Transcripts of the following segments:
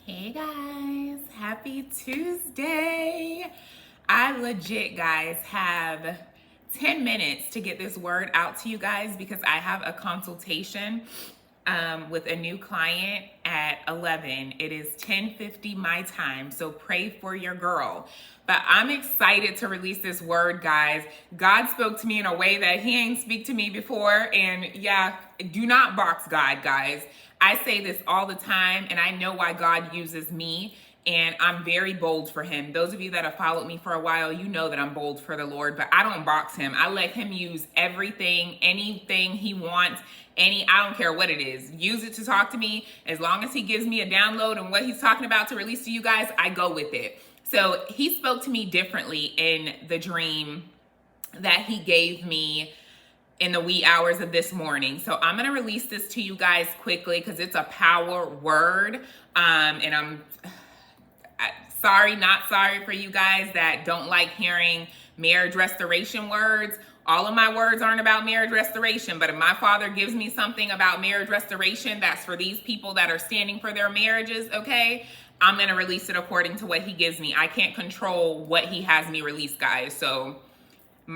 Hey guys, happy Tuesday. I legit, guys, have 10 minutes to get this word out to you guys because I have a consultation with a new client at 11. It is 10:50 my time, so pray for your girl. But I'm excited to release this word, guys. God spoke to me in a way that he ain't speak to me before, and yeah, do not box God, guys. I say this all the time, and I know why God uses me, and I'm very bold for him. Those of you that have followed me for a while, you know that I'm bold for the Lord, but I don't box him. I let him use everything, anything he wants, I don't care what it is. Use it to talk to me. As long as he gives me a download on what he's talking about to release to you guys, I go with it. So he spoke to me differently in the dream that he gave me in the wee hours of this morning. So I'm going to release this to you guys quickly because it's a power word. And I'm sorry, not sorry for you guys that don't like hearing marriage restoration words. All of my words aren't about marriage restoration, but if my father gives me something about marriage restoration, that's for these people that are standing for their marriages, okay? I'm going to release it according to what he gives me. I can't control what he has me release, guys. So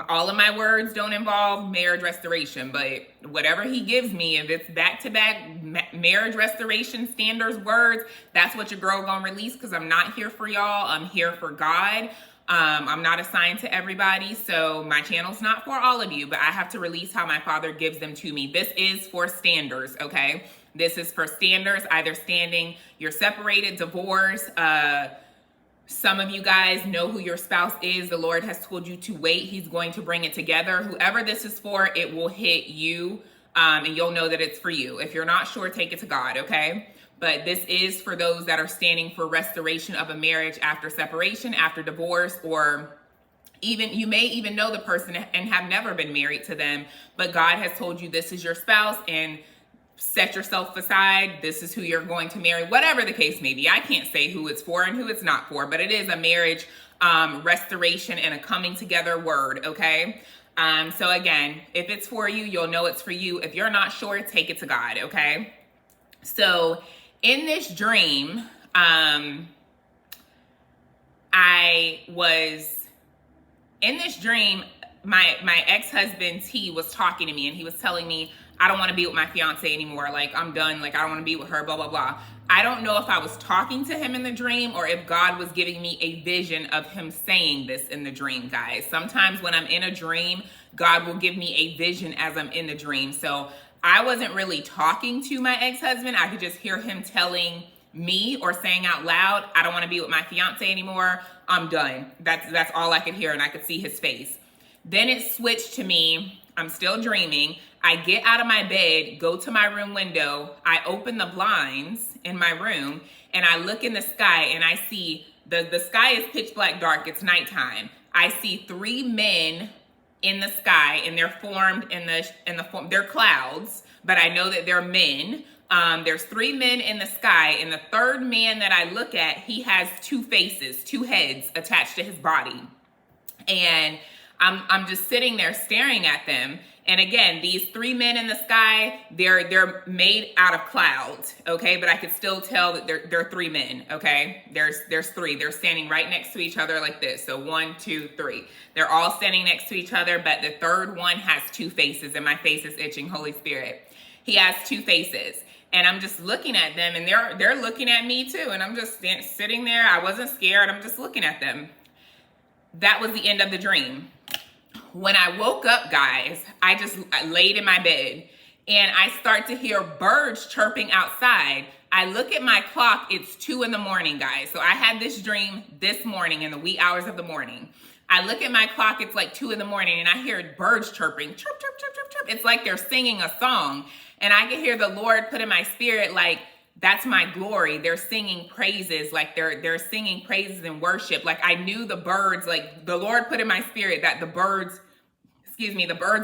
all of my words don't involve marriage restoration, but whatever he gives me, if it's back-to-back marriage restoration standards words, that's what your girl gonna release, because I'm not here for y'all. I'm here for God. I'm not assigned to everybody, so my channel's not for all of you, but I have to release how my father gives them to me. This is for standards, okay? This is for standards, either standing, you're separated, divorced, some of you guys know who your spouse is. The Lord has told you to wait. He's going to bring it together. Whoever this is for, it will hit you, and you'll know that it's for you. If you're not sure, take it to God, okay? But this is for those that are standing for restoration of a marriage after separation, after divorce, or even you may even know the person and have never been married to them, but God has told you this is your spouse and set yourself aside. This is who you're going to marry, whatever the case may be. I can't say who it's for and who it's not for, but it is a marriage restoration and a coming together word, okay? So again, if it's for you, you'll know it's for you. If you're not sure, take it to God, okay? So in this dream, my ex-husband T was talking to me, and he was telling me, I don't want to be with my fiance anymore. Like, I'm done. Like, I don't want to be with her, blah, blah, blah. I don't know if I was talking to him in the dream or if God was giving me a vision of him saying this in the dream, guys. Sometimes when I'm in a dream, God will give me a vision as I'm in the dream. So I wasn't really talking to my ex-husband. I could just hear him telling me or saying out loud, I don't want to be with my fiance anymore. I'm done. That's all I could hear, and I could see his face. Then it switched to me. I'm still dreaming. I get out of my bed, go to my room window. I open the blinds in my room, and I look in the sky, and I see the sky is pitch black dark. It's nighttime. I see three men in the sky, and they're formed in the form. They're clouds, but I know that they're men. There's three men in the sky, and the third man that I look at, he has two faces, two heads attached to his body, and I'm just sitting there staring at them. And again, these three men in the sky, they're made out of clouds, okay? But I could still tell that they're three men, okay? There's three. They're standing right next to each other like this. So 1, 2, 3. They're all standing next to each other, but the third one has two faces, and my face is itching, Holy Spirit. He has two faces. And I'm just looking at them, and they're looking at me too. And I'm just sitting there. I wasn't scared. I'm just looking at them. That was the end of the dream. When I woke up, guys, I laid in my bed, and I start to hear birds chirping outside. I look at my clock. It's 2 in the morning, guys. So I had this dream this morning in the wee hours of the morning. I look at my clock. It's like 2 in the morning, and I hear birds chirping. Chirp, chirp, chirp, chirp, chirp. It's like they're singing a song. And I can hear the Lord put in my spirit, like, that's my glory. They're singing praises, like they're singing praises and worship. Like, I knew the birds, like the Lord put in my spirit that the birds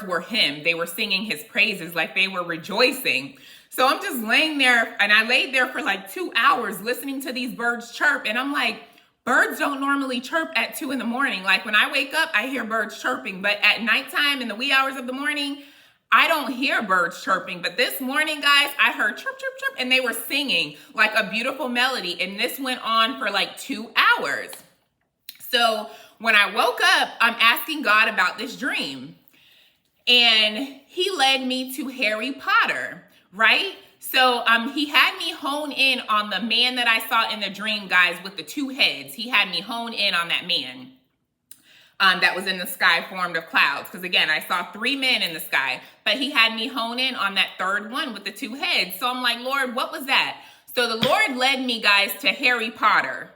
were him. They were singing his praises, like they were rejoicing. So I'm just laying there, and I laid there for like 2 hours listening to these birds chirp. And I'm like, birds don't normally chirp at 2 in the morning. Like, when I wake up, I hear birds chirping, but at nighttime in the wee hours of the morning, I don't hear birds chirping, but this morning, guys, I heard chirp, chirp, chirp, and they were singing like a beautiful melody. And this went on for like 2 hours. So when I woke up, I'm asking God about this dream. And he led me to Harry Potter, right? So he had me hone in on the man that I saw in the dream, guys, with the 2 heads. He had me hone in on that man that was in the sky formed of clouds. Because again, I saw 3 men in the sky, but he had me hone in on that 3rd one with the 2 heads. So I'm like, Lord, what was that? So the Lord led me, guys, to Harry Potter.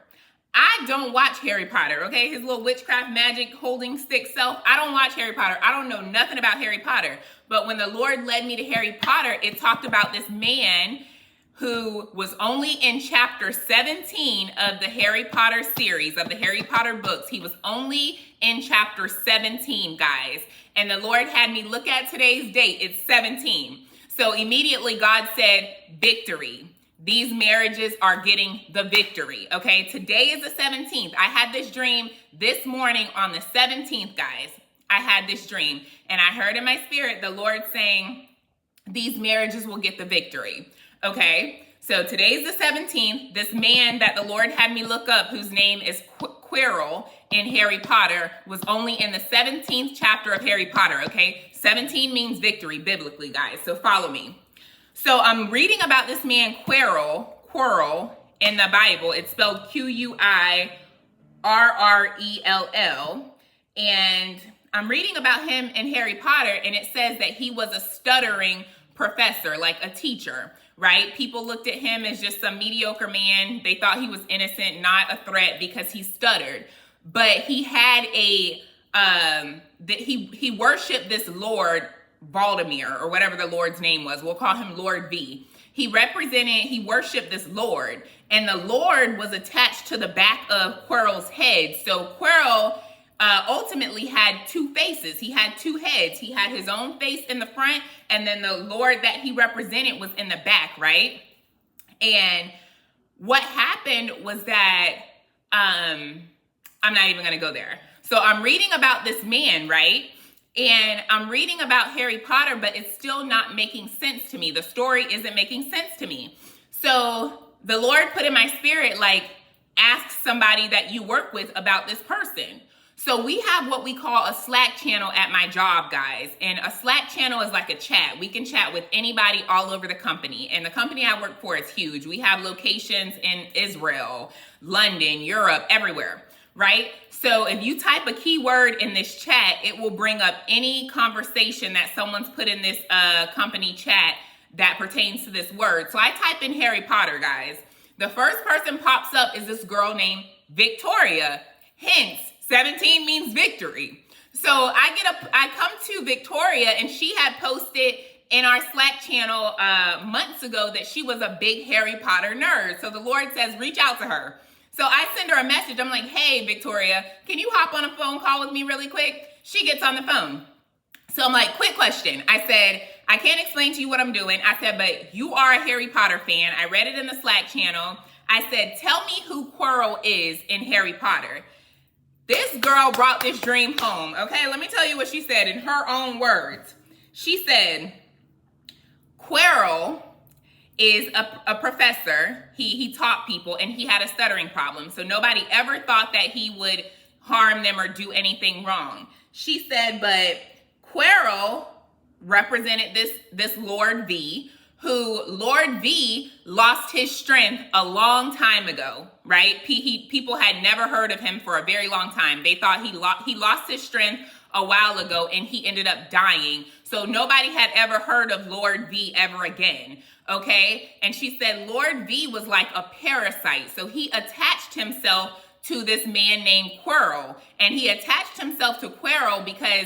I don't watch Harry Potter, okay? His little witchcraft magic holding stick self. I don't watch Harry Potter. I don't know nothing about Harry Potter. But when the Lord led me to Harry Potter, it talked about this man who was only in chapter 17 of the Harry Potter series, of the Harry Potter books. He was only in chapter 17, guys. And the Lord had me look at today's date. It's 17. So immediately God said, victory. These marriages are getting the victory, okay? Today is the 17th. I had this dream this morning on the 17th, guys. I had this dream, and I heard in my spirit the Lord saying, these marriages will get the victory, okay? So today's the 17th. This man that the Lord had me look up, whose name is Quirrell in Harry Potter, was only in the 17th chapter of Harry Potter, okay? 17 means victory biblically, guys, so follow me. So I'm reading about this man, Quirrell, in the Bible. It's spelled Quirrell. And I'm reading about him in Harry Potter, and it says that he was a stuttering professor, like a teacher, right? People looked at him as just some mediocre man. They thought he was innocent, not a threat because he stuttered. But he had he worshiped this Lord, Valdemar, or whatever the Lord's name was. We'll call him Lord V. He worshiped this Lord, and the Lord was attached to the back of Quirrell's head. So Quirrell ultimately had 2 faces. He had 2 heads. He had his own face in the front, and then the Lord that he represented was in the back, right? And what happened was that, I'm not even going to go there. So I'm reading about this man, right? And I'm reading about Harry Potter, but it's still not making sense to me. The story isn't making sense to me. So the Lord put in my spirit, like, ask somebody that you work with about this person. So we have what we call a Slack channel at my job, guys. And a Slack channel is like a chat. We can chat with anybody all over the company. And the company I work for is huge. We have locations in Israel, London, Europe, everywhere, right? So if you type a keyword in this chat, it will bring up any conversation that someone's put in this company chat that pertains to this word. So I type in Harry Potter, guys. The first person pops up is this girl named Victoria. Hence, 17 means victory. So I come to Victoria, and she had posted in our Slack channel months ago that she was a big Harry Potter nerd. So the Lord says, reach out to her. So I send her a message. I'm like, hey, Victoria, can you hop on a phone call with me really quick? She gets on the phone. So I'm like, quick question. I said, I can't explain to you what I'm doing. I said, but you are a Harry Potter fan. I read it in the Slack channel. I said, tell me who Quirrell is in Harry Potter. This girl brought this dream home. Okay, let me tell you what she said in her own words. She said, Quirrell is a professor. He taught people, and he had a stuttering problem. So nobody ever thought that he would harm them or do anything wrong. She said, but Quirrell represented this Lord V, who Lord V lost his strength a long time ago, right? People had never heard of him for a very long time. They thought he lost his strength a while ago, and he ended up dying. So nobody had ever heard of Lord V ever again, okay? And she said Lord V was like a parasite. So he attached himself to this man named Quirrell. And he attached himself to Quirrell because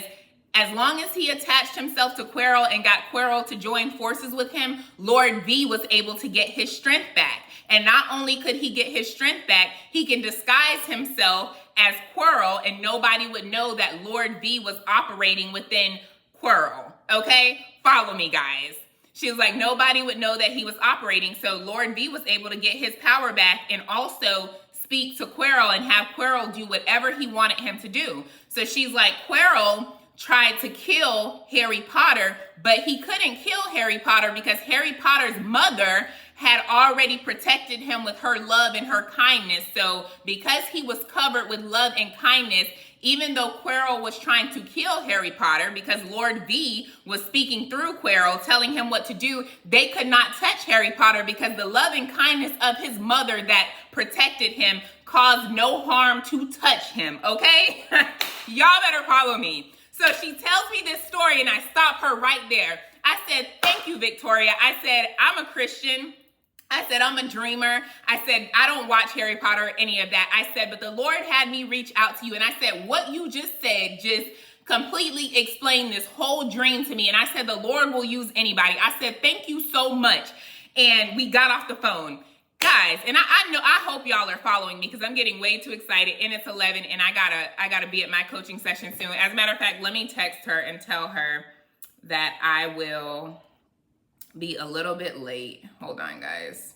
as long as he attached himself to Quirrell and got Quirrell to join forces with him, Lord V was able to get his strength back. And not only could he get his strength back, he can disguise himself as Quirrell, and nobody would know that Lord V was operating within Quirrell. Okay? Follow me, guys. She was like, nobody would know that he was operating. So Lord V was able to get his power back and also speak to Quirrell and have Quirrell do whatever he wanted him to do. So she's like, Quirrell tried to kill Harry Potter, but he couldn't kill Harry Potter because Harry Potter's mother had already protected him with her love and her kindness. So because he was covered with love and kindness, even though Quirrell was trying to kill Harry Potter, because Lord V was speaking through Quirrell, telling him what to do, they could not touch Harry Potter because the love and kindness of his mother that protected him caused no harm to touch him, okay? Y'all better follow me. So she tells me this story and I stop her right there. I said, thank you, Victoria. I said, I'm a Christian. I said, I'm a dreamer. I said, I don't watch Harry Potter or any of that. I said, but the Lord had me reach out to you. And I said, what you just said just completely explained this whole dream to me. And I said, the Lord will use anybody. I said, thank you so much. And we got off the phone. Guys, and I hope y'all are following me because I'm getting way too excited and it's 11 and I gotta be at my coaching session soon. As a matter of fact, let me text her and tell her that I will be a little bit late. Hold on, guys.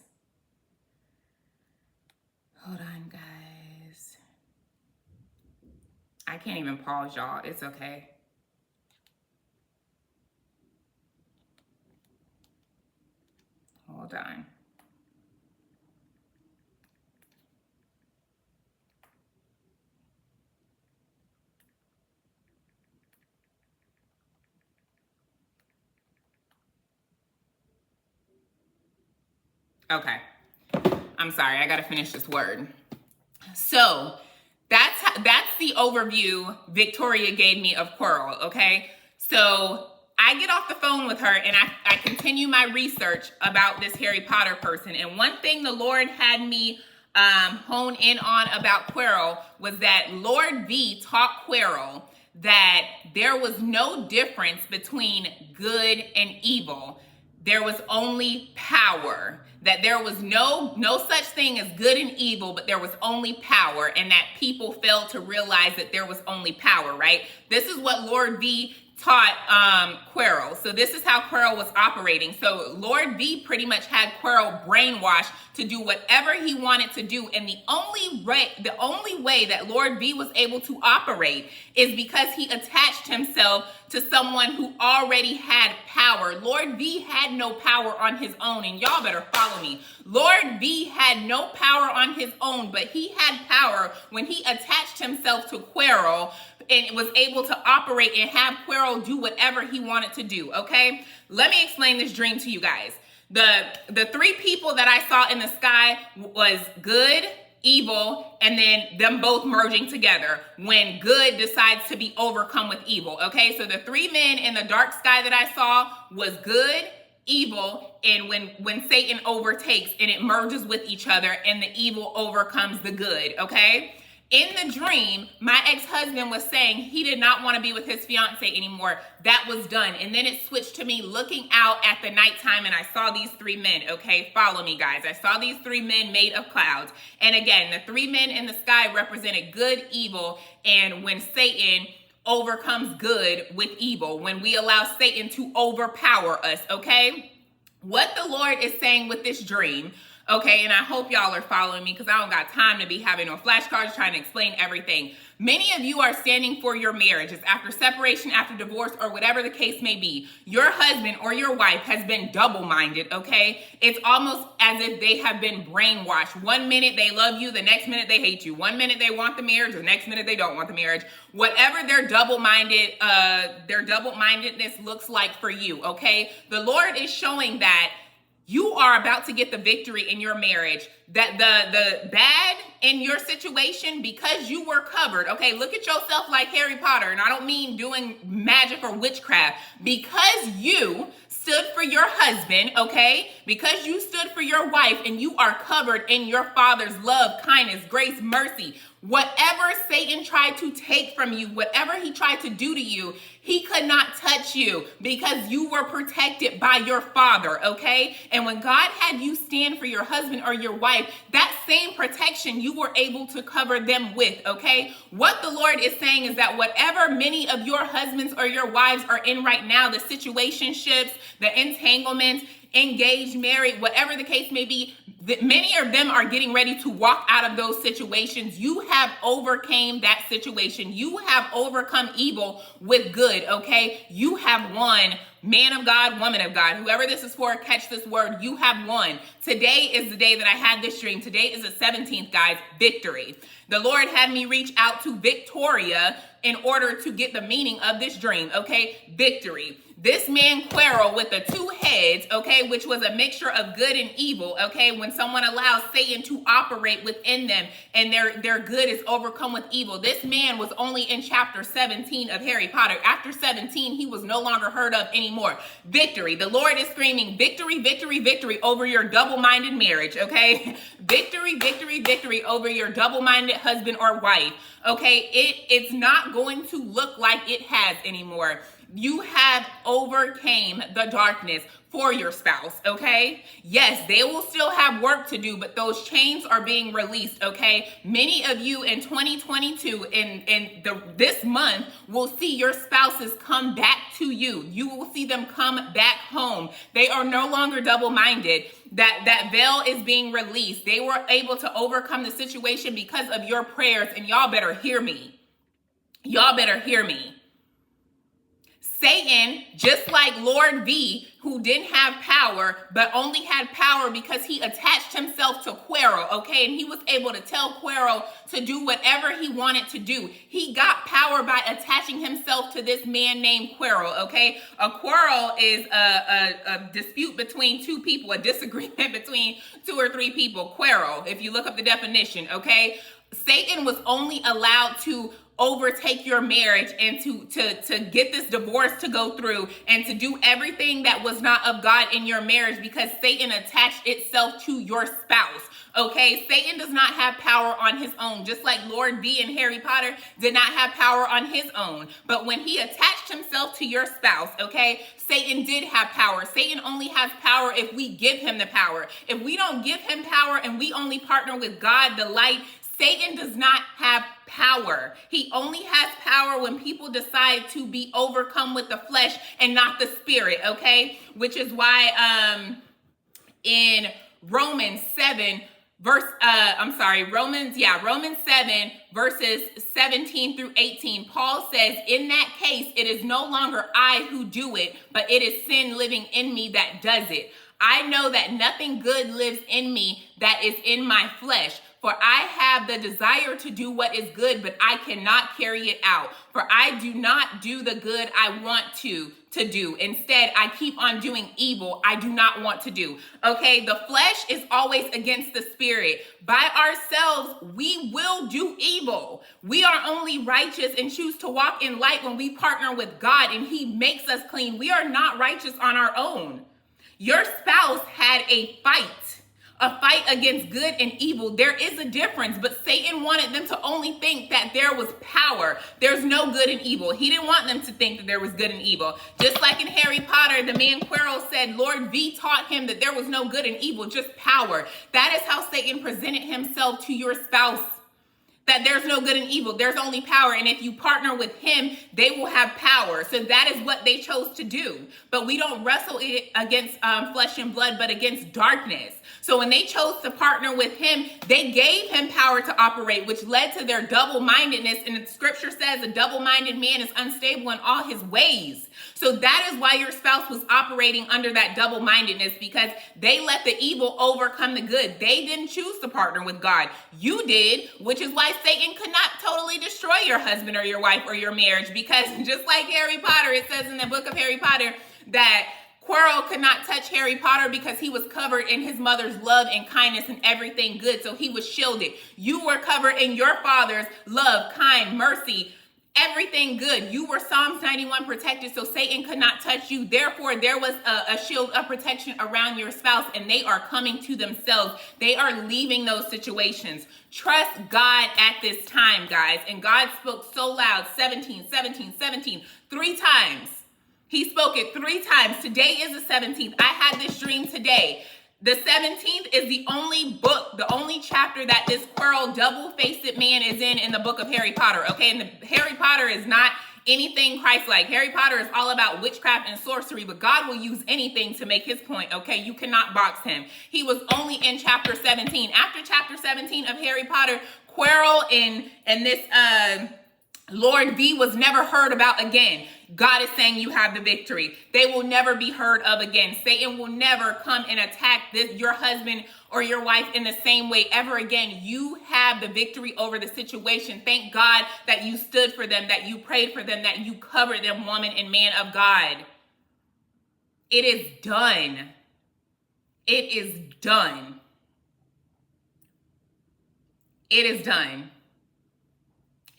Hold on, guys. I can't even pause, y'all. It's okay. Hold on. Okay. I'm sorry, I gotta finish this word. So that's the overview Victoria gave me of Quirrell, okay? So I get off the phone with her and I continue my research about this Harry Potter person. And one thing the Lord had me hone in on about Quirrell was that Lord V taught Quirrell that there was no difference between good and evil. There was only power. That there was no such thing as good and evil, but there was only power, and that people failed to realize that there was only power, right? This is what Lord V taught Quirrell. So this is how Quirrell was operating. So Lord V pretty much had Quirrell brainwashed to do whatever he wanted to do. And the only way that Lord V was able to operate is because he attached himself to someone who already had power. Lord V had no power on his own, and y'all better follow me. Lord V had no power on his own, but he had power when he attached himself to Quirrell and was able to operate and have Quirrell do whatever he wanted to do, okay? Let me explain this dream to you guys. The three people that I saw in the sky was good, evil, and then them both merging together when good decides to be overcome with evil, okay? So the three men in the dark sky that I saw was good, evil, and when Satan overtakes and it merges with each other and the evil overcomes the good, okay? In the dream, my ex-husband was saying he did not want to be with his fiance anymore. That was done. And then it switched to me looking out at the nighttime and I saw these three men, okay? Follow me, guys. I saw these three men made of clouds. And again, the three men in the sky represented good, evil, and when Satan overcomes good with evil, when we allow Satan to overpower us, okay? What the Lord is saying with this dream, okay, and I hope y'all are following me because I don't got time to be having no flashcards trying to explain everything. Many of you are standing for your marriages after separation, after divorce, or whatever the case may be. Your husband or your wife has been double-minded, okay? It's almost as if they have been brainwashed. One minute they love you, the next minute they hate you. One minute they want the marriage, the next minute they don't want the marriage. Whatever their double-mindedness looks like for you, okay? The Lord is showing that you are about to get the victory in your marriage, that the bad in your situation, because you were covered. Okay, look at yourself like Harry Potter, and I don't mean doing magic or witchcraft. Because you stood for your husband, okay? Because you stood for your wife and you are covered in your Father's love, kindness, grace, mercy. Whatever Satan tried to take from you, whatever he tried to do to you, he could not touch you because you were protected by your Father, okay? And when God had you stand for your husband or your wife, that same protection you were able to cover them with, okay? What the Lord is saying is that whatever many of your husbands or your wives are in right now, the situationships, the entanglements, engaged, married, whatever the case may be, many of them are getting ready to walk out of those situations. You have overcame that situation. You have overcome evil with good, okay? You have won. Man of God, woman of God, whoever this is for, catch this word. You have won. Today is the day that I had this dream. Today is the 17th, guys. Victory. The Lord had me reach out to Victoria in order to get the meaning of this dream, okay? Victory. This man Quero with the two heads, okay, which was a mixture of good and evil, okay, when someone allows Satan to operate within them and their good is overcome with evil. This man was only in chapter 17 of Harry Potter. After 17, he was no longer heard of anymore. Victory. The Lord is screaming victory, victory, victory over your double-minded marriage, okay? Victory, victory, victory over your double-minded husband or wife, okay? It's not going to look like it has anymore. You have overcame the darkness for your spouse, okay? Yes, they will still have work to do, but those chains are being released, okay? Many of you in 2022 this month will see your spouses come back to you. You will see them come back home. They are no longer double-minded. That veil is being released. They were able to overcome the situation because of your prayers, and y'all better hear me. Y'all better hear me. Satan, just like Lord V, who didn't have power, but only had power because he attached himself to Quero, okay? And he was able to tell Quero to do whatever he wanted to do. He got power by attaching himself to this man named Quero, okay? A quarrel is a dispute between two people, a disagreement between two or three people. Quero, if you look up the definition, okay? Satan was only allowed to overtake your marriage and to get this divorce to go through and to do everything that was not of God in your marriage because Satan attached itself to your spouse. Okay, Satan does not have power on his own, just like Lord V in Harry Potter did not have power on his own. But when he attached himself to your spouse, okay, Satan did have power. Satan only has power if we give him the power. If we don't give him power and we only partner with God, the light, Satan does not have power. He only has power when people decide to be overcome with the flesh and not the spirit, okay? Which is why in Romans 7 verses 17 through 18, Paul says, in that case, it is no longer I who do it, but it is sin living in me that does it. I know that nothing good lives in me that is in my flesh. For I have the desire to do what is good, but I cannot carry it out. For I do not do the good I want to do. Instead, I keep on doing evil I do not want to do. Okay, the flesh is always against the spirit. By ourselves, we will do evil. We are only righteous and choose to walk in light when we partner with God and he makes us clean. We are not righteous on our own. Your spouse had a fight against good and evil. There is a difference, but Satan wanted them to only think that there was power. There's no good and evil. He didn't want them to think that there was good and evil. Just like in Harry Potter, the man Quirrell said Lord V taught him that there was no good and evil, just power. That is how Satan presented himself to your spouse. That there's no good and evil. There's only power. And if you partner with him, they will have power. So that is what they chose to do. But we don't wrestle it against flesh and blood, but against darkness. So when they chose to partner with him, they gave him power to operate, which led to their double-mindedness. And the scripture says a double-minded man is unstable in all his ways. So that is why your spouse was operating under that double-mindedness, because they let the evil overcome the good. They didn't choose to partner with God. You did, which is why Satan could not totally destroy your husband or your wife or your marriage, because just like Harry Potter, it says in the book of Harry Potter that Quirrell could not touch Harry Potter because he was covered in his mother's love and kindness and everything good. So he was shielded. You were covered in your father's love, kind, mercy, everything good. You were Psalms 91 protected, so Satan could not touch you. Therefore, there was a shield of protection around your spouse, and they are coming to themselves. They are leaving those situations. Trust God at this time, guys. And God spoke so loud, 17, 17, 17, 3 times. He spoke it 3 times. Today is the 17th. I had this dream today. The 17th is the only book, the only chapter that this Quirrell double-faced man is in the book of Harry Potter, okay? And Harry Potter is not anything Christ-like. Harry Potter is all about witchcraft and sorcery, but God will use anything to make his point, okay? You cannot box him. He was only in chapter 17. After chapter 17 of Harry Potter, Quirrell and this Lord V was never heard about again. God is saying you have the victory. They will never be heard of again. Satan will never come and attack your husband or your wife in the same way ever again. You have the victory over the situation. Thank God that you stood for them, that you prayed for them, that you covered them, woman and man of God. It is done. It is done. It is done.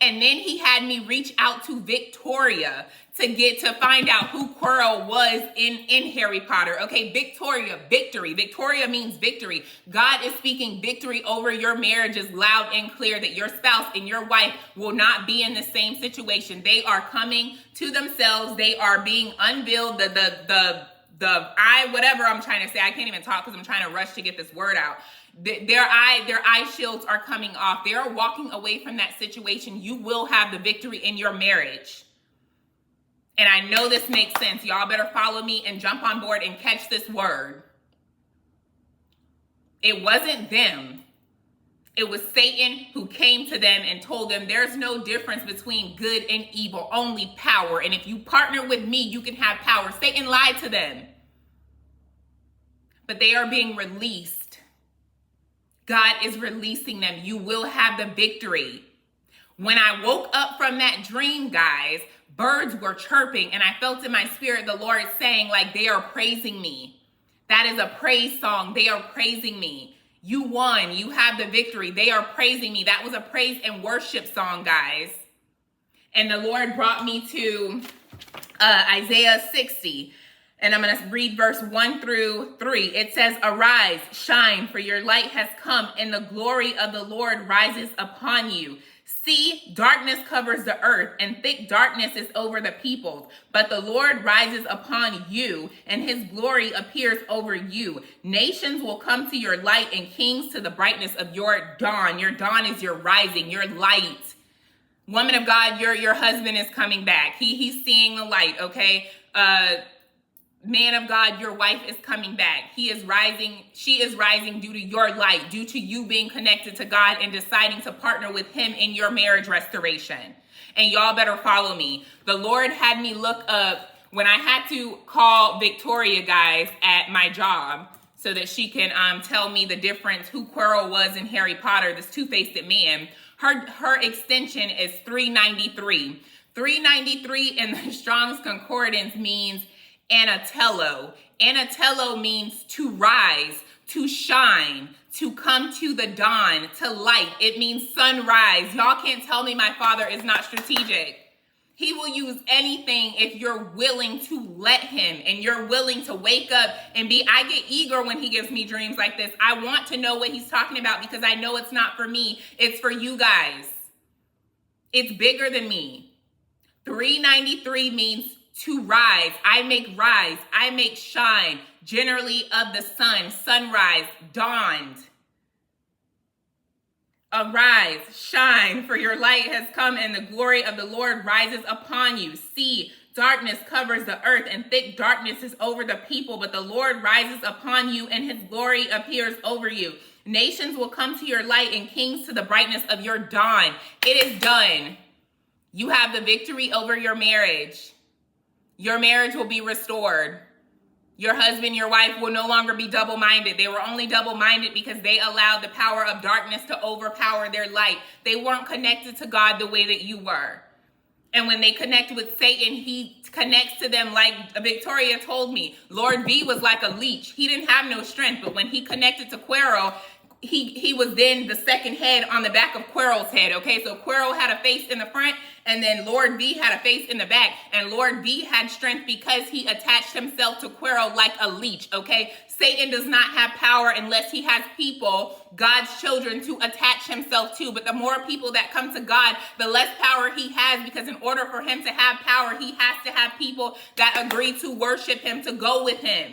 And then he had me reach out to Victoria to find out who Quirrell was in Harry Potter. Okay, Victoria, victory. Victoria means victory. God is speaking victory over your marriages loud and clear, that your spouse and your wife will not be in the same situation. They are coming to themselves. They are being unveiled. Whatever I'm trying to say, I can't even talk because I'm trying to rush to get this word out. Their eye shields are coming off. They are walking away from that situation. You will have the victory in your marriage. And I know this makes sense. Y'all better follow me and jump on board and catch this word. It wasn't them. It was Satan who came to them and told them there's no difference between good and evil, only power. And if you partner with me, you can have power. Satan lied to them. But they are being released. God is releasing them. You will have the victory. When I woke up from that dream, guys, birds were chirping, and I felt in my spirit the Lord saying, like, they are praising me. That is a praise song. They are praising me. You won. You have the victory. They are praising me. That was a praise and worship song, guys. And the Lord brought me to Isaiah 60. And I'm going to read verse 1 through 3. It says, "Arise, shine, for your light has come, and the glory of the Lord rises upon you. See, darkness covers the earth, and thick darkness is over the peoples. But the Lord rises upon you, and his glory appears over you. Nations will come to your light, and kings to the brightness of your dawn." Your dawn is your rising, your light. Woman of God, your husband is coming back. He's seeing the light, okay? Man of God, your wife is coming back. He is rising. She is rising due to your light, due to you being connected to God and deciding to partner with him in your marriage restoration. And y'all better follow me. The Lord had me look up when I had to call Victoria, guys, at my job so that she can tell me the difference, who Quirrell was in Harry Potter, this two-faced man. Her extension is 393. 393 in the Strong's Concordance means Anatello. Anatello means to rise, to shine, to come to the dawn, to light. It means sunrise. Y'all can't tell me my Father is not strategic. He will use anything if you're willing to let him and you're willing to wake up and I get eager when he gives me dreams like this. I want to know what he's talking about because I know it's not for me. It's for you guys. It's bigger than me. 393 means to rise. I make shine, generally of the sun, sunrise, dawned. Arise, shine, for your light has come, and the glory of the Lord rises upon you. See, darkness covers the earth, and thick darkness is over the people, but the Lord rises upon you, and his glory appears over you. Nations will come to your light, and kings to the brightness of your dawn. It is done. You have the victory over your marriage. Your marriage will be restored. Your husband, your wife will no longer be double-minded. They were only double-minded because they allowed the power of darkness to overpower their light. They weren't connected to God the way that you were. And when they connect with Satan, he connects to them like Victoria told me. Lord V was like a leech. He didn't have no strength, but when he connected to Quirrell, he was then the second head on the back of Quirrell's head, okay? So Quirrell had a face in the front, and then Lord V had a face in the back, and Lord V had strength because he attached himself to Quirrell like a leech, okay? Satan does not have power unless he has people, God's children, to attach himself to. But the more people that come to God, the less power he has, because in order for him to have power, he has to have people that agree to worship him, to go with him.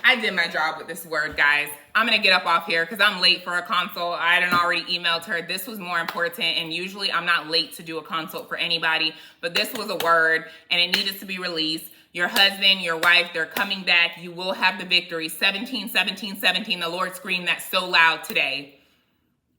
I did my job with this word, guys. I'm going to get up off here because I'm late for a consult. I had already emailed her. This was more important, and usually I'm not late to do a consult for anybody, but this was a word, and it needed to be released. Your husband, your wife, they're coming back. You will have the victory. 17, 17, 17. The Lord screamed that so loud today.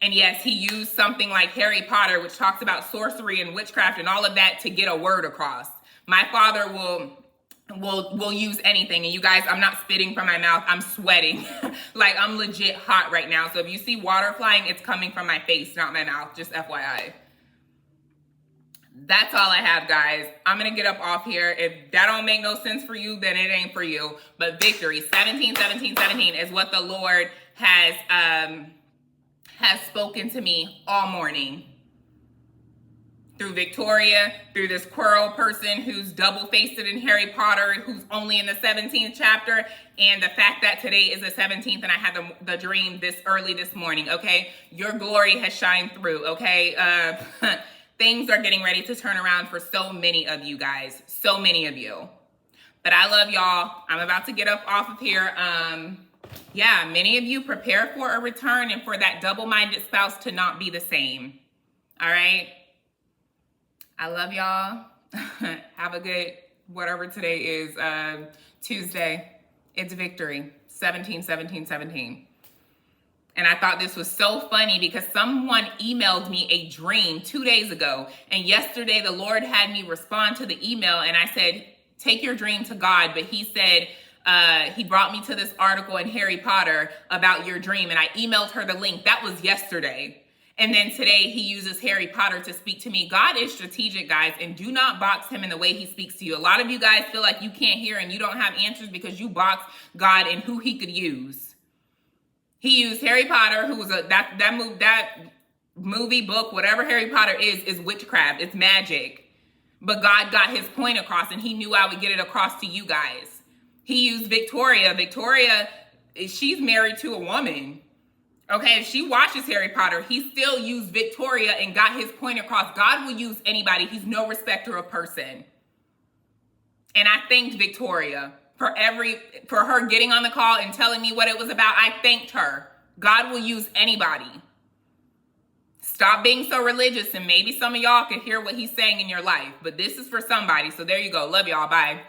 And yes, he used something like Harry Potter, which talks about sorcery and witchcraft and all of that to get a word across. My father will use anything. And you guys, I'm not spitting from my mouth. I'm sweating. Like, I'm legit hot right now. So if you see water flying, it's coming from my face, not my mouth. Just FYI. That's all I have, guys. I'm going to get up off here. If that don't make no sense for you, then it ain't for you. But victory, 17, 17, 17 is what the Lord has spoken to me all morning. Through Victoria, through this Quirrell person who's double-faced in Harry Potter, who's only in the 17th chapter, and the fact that today is the 17th and I had the dream this early this morning, okay? Your glory has shined through, okay? Things are getting ready to turn around for so many of you guys, so many of you. But I love y'all. I'm about to get up off of here. Yeah, many of you prepare for a return and for that double-minded spouse to not be the same, all right? I love y'all. Have a good, whatever today is, Tuesday. It's victory. 17, 17, 17. And I thought this was so funny because someone emailed me a dream 2 days ago. And yesterday the Lord had me respond to the email and I said, take your dream to God. But he said, he brought me to this article in Harry Potter about your dream. And I emailed her the link. That was yesterday. And then today he uses Harry Potter to speak to me. God is strategic, guys, and do not box him in the way he speaks to you. A lot of you guys feel like you can't hear and you don't have answers because you box God and who he could use. He used Harry Potter, who was that movie, book, whatever Harry Potter is witchcraft. It's magic. But God got his point across and he knew I would get it across to you guys. He used Victoria. Victoria, she's married to a woman. Okay, if she watches Harry Potter, he still used Victoria and got his point across. God will use anybody. He's no respecter of person. And I thanked Victoria for her getting on the call and telling me what it was about. I thanked her. God will use anybody. Stop being so religious, and maybe some of y'all can hear what he's saying in your life. But this is for somebody. So there you go. Love y'all. Bye.